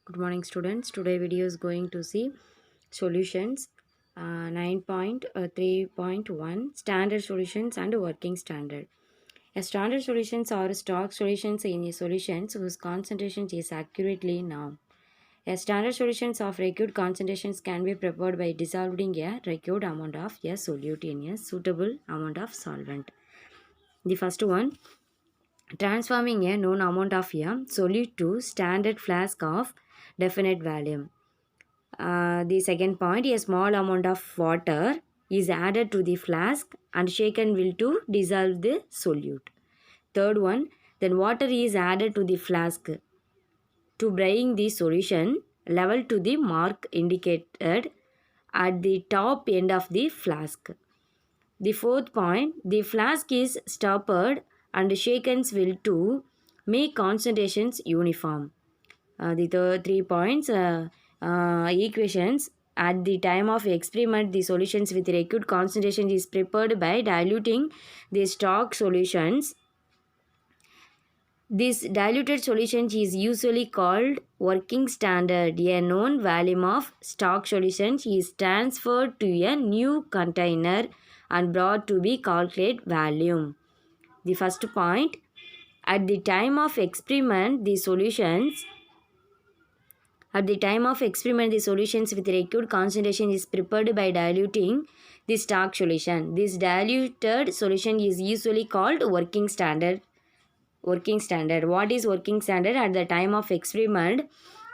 Good morning, students. Today video is going to see solutions 9.3.1 standard solutions and working standard. A standard solutions are stock solutions in a solutions whose concentration is accurately known. A standard solutions of required concentrations can be prepared by dissolving a required amount of a solute in a suitable amount of solvent. The first one, transforming a known amount of a solute to standard flask of definite volume. The second point, a small amount of water is added to the flask and shaken will to dissolve the solute. Third one, then water is added to the flask to bring the solution level to the mark indicated at the top end of the flask. The fourth point, the flask is stopped and shaken will to make concentrations uniform. The 3 points, equations. At the time of experiment, the solutions with required concentration is prepared by diluting the stock solutions. This diluted solution is usually called working standard. A known volume of stock solutions is transferred to a new container and brought to be calculated volume. The first point, at the time of experiment, the solutions with required concentration is prepared by diluting the stock solution. This diluted solution is usually called working standard. What is working standard? At the time of experiment,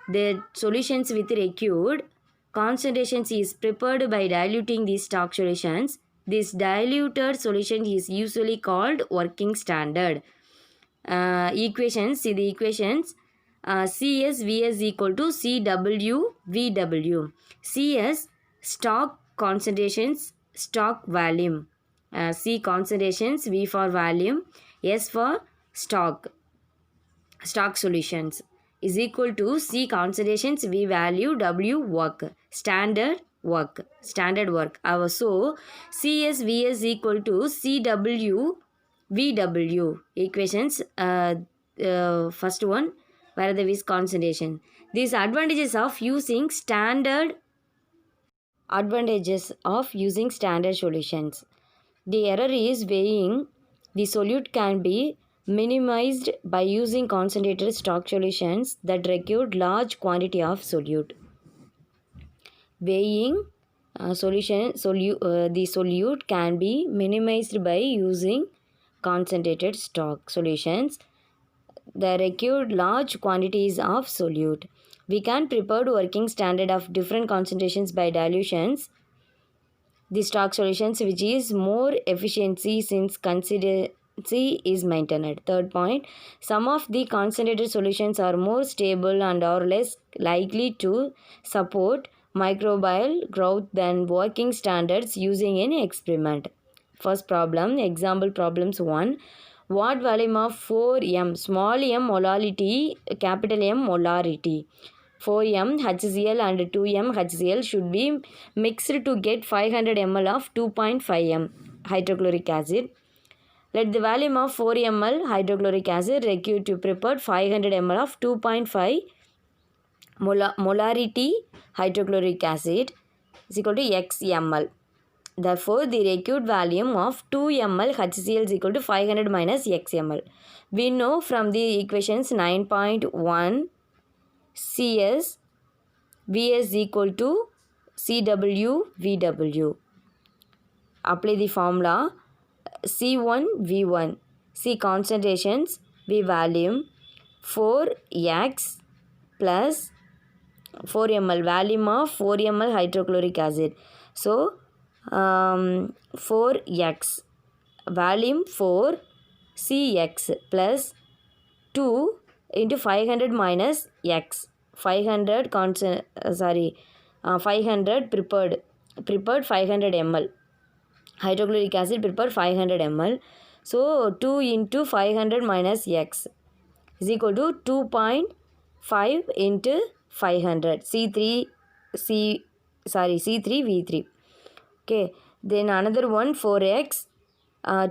the solutions with required concentrations is prepared by diluting the stock solutions. This diluted solution is usually called working standard. Equations, see the equations. CSV equal to CWVW. CS, stock concentrations, stock volume. C, concentrations, V for volume, S for stock solutions, is equal to C, concentrations, V value, W work, standard work. So CSV is equal to CWVW. Equations, first one, where the V is concentration. These advantages of using standard solutions. The error is weighing. The solute can be minimized by using concentrated stock solutions that require large quantity of solute. Weighing the solute can be minimized by using concentrated stock solutions that require large quantities of solute. We can prepare working standard of different concentrations by dilutions the stock solutions, which is more efficiency since consistency is maintained. Third point, some of the concentrated solutions are more stable and are less likely to support microbial growth than working standards using in experiment. First problem, example problems 1. What volume of 4m, small m molality, capital M molarity, 4m HCl and 2m HCl should be mixed to get 500 ml of 2.5m hydrochloric acid. Let the volume of 4 ml hydrochloric acid required to prepare 500 ml of 2.5 molarity hydrochloric acid is equal to x ml. Therefore, the required volume of 2 ml HCl is equal to 500 minus x ml. We know from the equations 9.1 CS Vs equal to Cw Vw. Apply the formula C1 V1. C, concentrations, V value, 4x plus 4 ml, volume of 4 ml hydrochloric acid. So 4x, volume 4 Cx plus 2 into 500 minus x. 500 prepared 500 ml hydrochloric acid prepared 500 ml. So 2 into 500 minus x is equal to 2.5 into 500 C3V3. Okay, then another one 4x,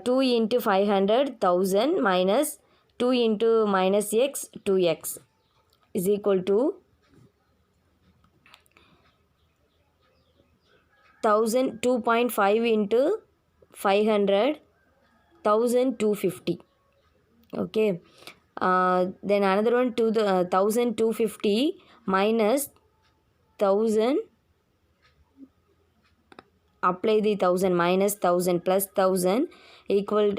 2 into 500 1000 minus 2 into minus x 2x is equal to 2.5 into 500, 1250. Okay. Then another one, 1250 minus 1000, apply the 1000, minus 1000 plus 1000 equal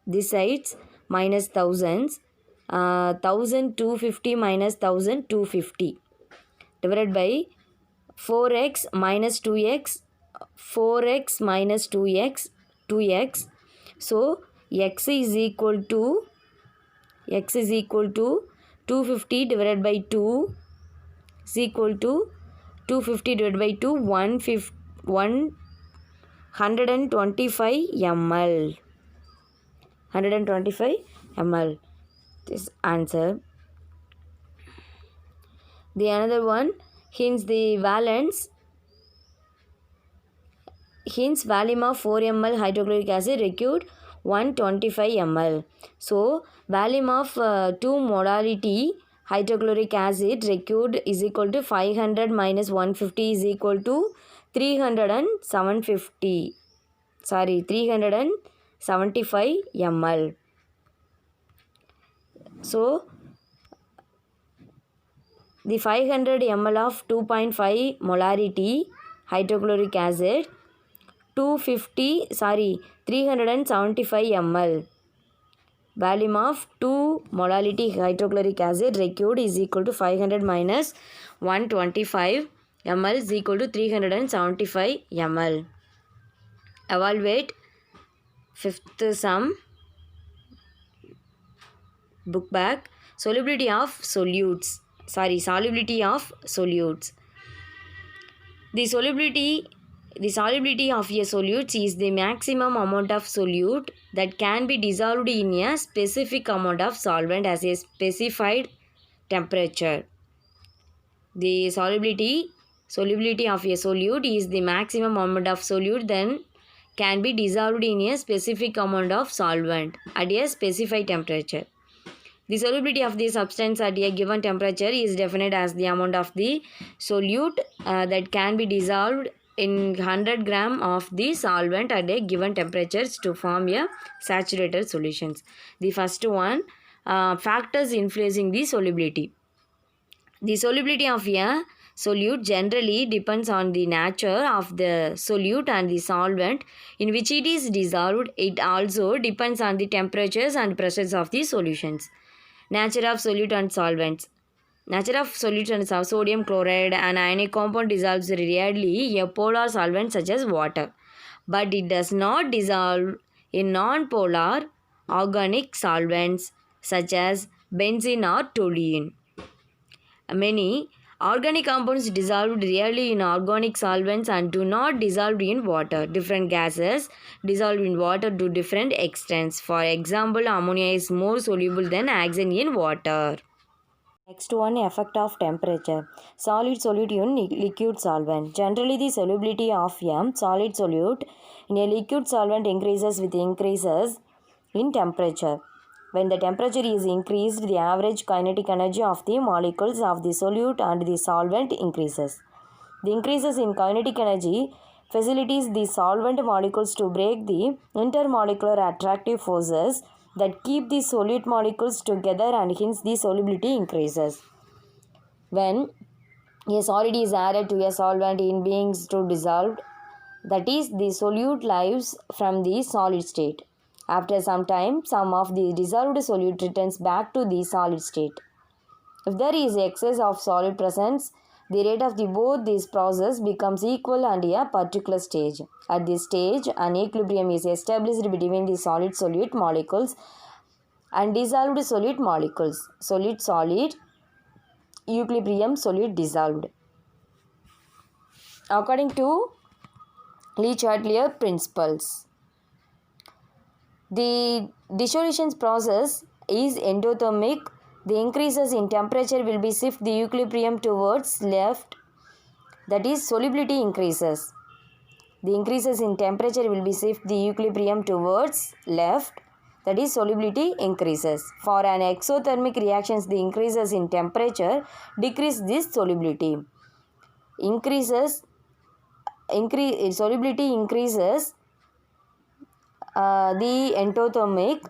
this sides minus thousands, 1250 minus 1250 divided by 4x minus 2x, 4x minus 2x, 2x. So x is equal to 250 divided by 2 is equal to 250 divided by 2, 125 ml. 125 ml. This answer. The another one, hence volume of 4 ml hydrochloric acid required 125 ml. So volume of 2 modality hydrochloric acid required is equal to 500 minus 150 is equal to 375 ml. So the 500 ml of 2.5 molarity hydrochloric acid, 375 ml. Volume of 2 molality hydrochloric acid required is equal to 500 minus 125 ml is equal to 375 ml. Evaluate fifth sum. Book back. Solubility of solutes. The solubility of a solute is the maximum amount of solute that can be dissolved in a specific amount of solvent at a specified temperature. The solubility of a solute is the maximum amount of solute that can be dissolved in a specific amount of solvent at a specified temperature. The solubility of the substance at a given temperature is defined as the amount of the solute that can be dissolved in 100 gram of the solvent at a given temperatures to form a saturated solutions. The first one, factors influencing the solubility. The solubility of a solute generally depends on the nature of the solute and the solvent in which it is dissolved. It also depends on the temperatures and pressures of the solutions. Nature of solute and solvents. Nature of solutions of sodium chloride, an ionic compound, dissolves readily a polar solvent such as water, but it does not dissolve in non-polar organic solvents such as benzene or toluene. Many organic compounds dissolve rarely in organic solvents and do not dissolve in water. Different gases dissolve in water to different extents. For example, ammonia is more soluble than oxygen in water. Next one, effect of temperature. Solid solute in liquid solvent. Generally, the solubility of a solid solute in a liquid solvent increases with increases in temperature. When the temperature is increased, the average kinetic energy of the molecules of the solute and the solvent increases. The increases in kinetic energy facilitates the solvent molecules to break the intermolecular attractive forces that keep the solute molecules together, and hence the solubility increases. When a solid is added to a solvent in being to dissolved, that is, the solute leaves from the solid state. After some time, some of the dissolved solute returns back to the solid state. If there is excess of solid presence, the rate of both these processes becomes equal at a particular stage. At this stage, an equilibrium is established between the solid solute molecules and dissolved solute molecules. Solid, equilibrium, solid dissolved. According to Le Chatelier principles, the dissolution process is endothermic. The increases in temperature will be shift the equilibrium towards left, that is solubility increases. The increases in temperature will be shift the equilibrium towards left, that is solubility increases. For an exothermic reactions, the increases in temperature decrease this solubility. Increases solubility increases, the endothermic,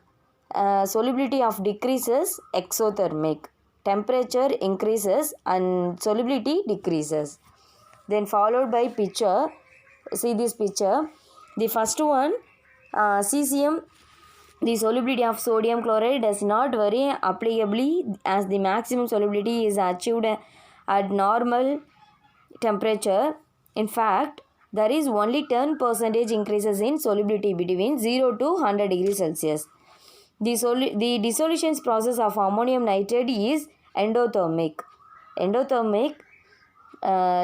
solubility of decreases exothermic, temperature increases and solubility decreases. Then followed by picture, see this picture. The first one, cesium, the solubility of sodium chloride does not vary applicably as the maximum solubility is achieved at normal temperature. In fact, there is only 10% increases in solubility between 0 to 100 degrees Celsius. The dissolution process of ammonium nitrate is endothermic.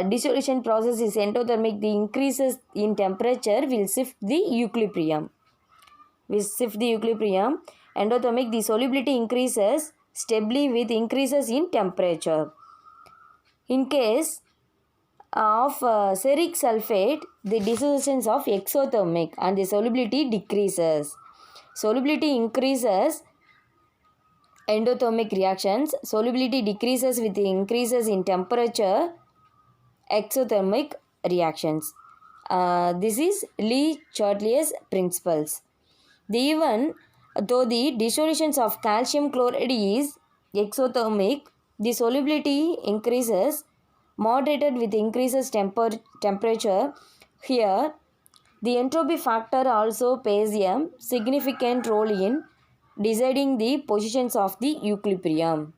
Dissolution process is endothermic. The increases in temperature will shift the equilibrium. Endothermic, the solubility increases stably with increases in temperature. In case of ferric sulfate, the dissolution of exothermic and the solubility decreases. Solubility increases endothermic reactions. Solubility decreases with the increases in temperature, exothermic reactions. This is Le-Chatelier's principles. Even though the dissolution of calcium chloride is exothermic, the solubility increases moderated with increases temperature. Here, the entropy factor also plays a significant role in deciding the positions of the equilibrium.